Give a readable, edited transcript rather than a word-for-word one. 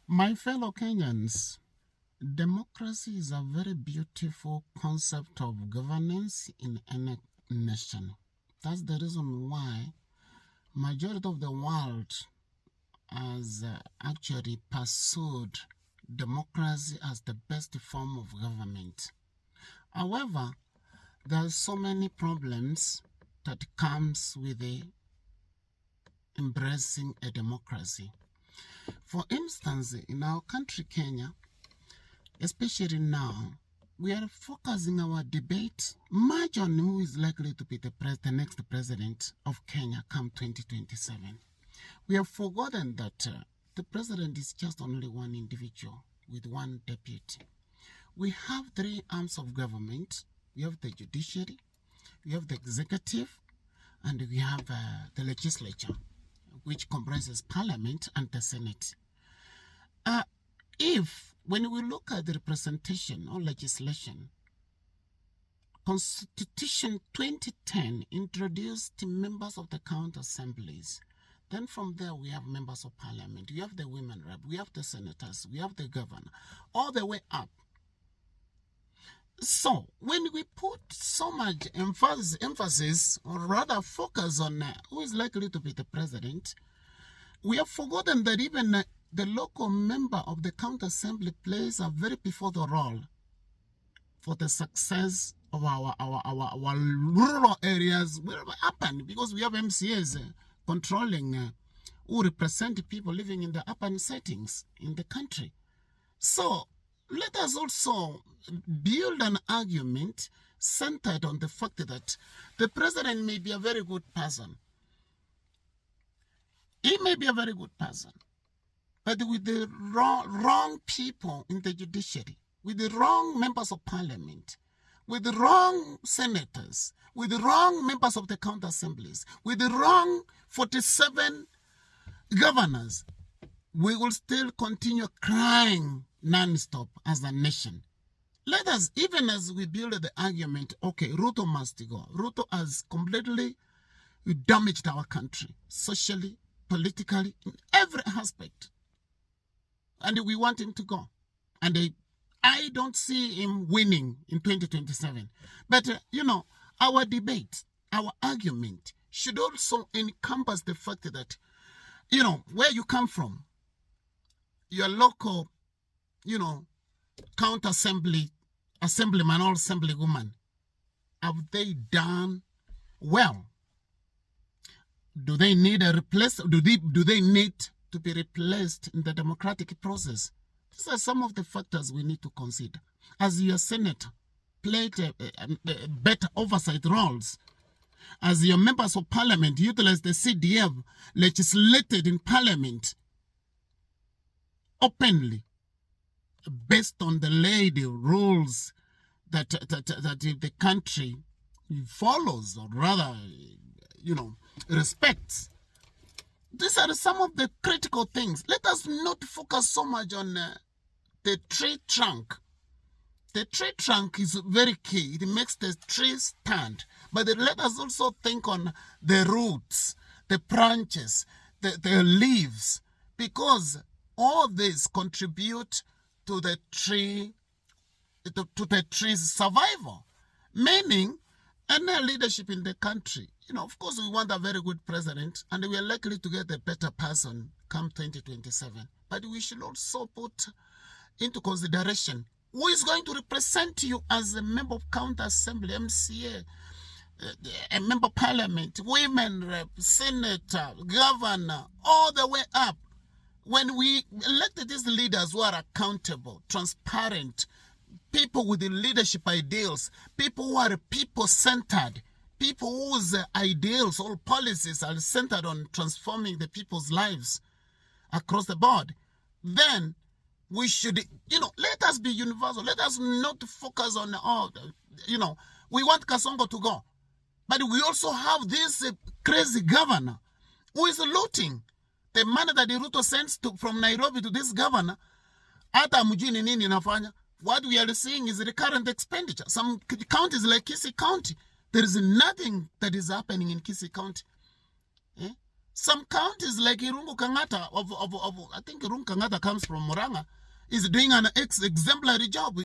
My fellow Kenyans, democracy is a very beautiful concept of governance in any nation. That's the reason why majority of the world has actually pursued democracy as the best form of government. However, there are so many problems that comes with embracing a democracy. For instance, in our country, Kenya, especially now, we are focusing our debate much on who is likely to be the next president of Kenya come 2027. We have forgotten that the president is just only one individual with one deputy. We have three arms of government. We have the judiciary, we have the executive, and we have the legislature, which comprises parliament and the senate. When we look at the representation or legislation, Constitution 2010 introduced members of the county assemblies. Then from there, we have members of parliament, we have the women rep, we have the senators, we have the governor, all the way up. So when we put so much emphasis or rather focus on who is likely to be the president, we have forgotten that even the local member of the county assembly plays a very pivotal role for the success of our rural areas wherever it happen, because we have MCAs controlling who represent people living in the urban settings in the country. So let us also build an argument centered on the fact that the president may be a very good person. He may be a very good person, but with the wrong people in the judiciary, with the wrong members of parliament, with the wrong senators, with the wrong members of the county assemblies, with the wrong 47 governors, we will still continue crying non-stop as a nation. Let us, even as we build the argument, okay, Ruto must go. Ruto has completely damaged our country, socially, politically, in every aspect. And we want him to go. And I don't see him winning in 2027. But, our debate, our argument should also encompass the fact that, where you come from, your local, county assemblyman or assemblywoman, have they done well? Do they need a replacement? Do they need to be replaced in the democratic process? These are some of the factors we need to consider. As your senator played better oversight roles, as your members of parliament utilized the CDF, legislated in parliament openly, based on the laid rules that the country follows, or rather, respects. These are some of the critical things. Let us not focus so much on the tree trunk. The tree trunk is very key. It makes the tree stand. But let us also think on the roots, the branches, the leaves, because all these contribute to the tree's survival. Meaning, any leadership in the country, of course, we want a very good president, and we are likely to get a better person come 2027. But we should also put into consideration who is going to represent you as a member of county assembly, MCA, a member of parliament, women rep, senator, governor, all the way up. When we elected these leaders who are accountable, transparent, people with the leadership ideals, people who are people-centered, people whose ideals or policies are centered on transforming the people's lives across the board, then we should, let us be universal. Let us not focus on, we want Kasongo to go. But we also have this crazy governor who is looting. The money that the Ruto sends from Nairobi to this governor, hata mjini nini inafanya. What we are seeing is recurrent expenditure. Some counties like Kisii County, there is nothing that is happening in Kisii County. Some counties like Irungu Kangata, I think Irungu Kangata comes from Moranga, is doing an exemplary job.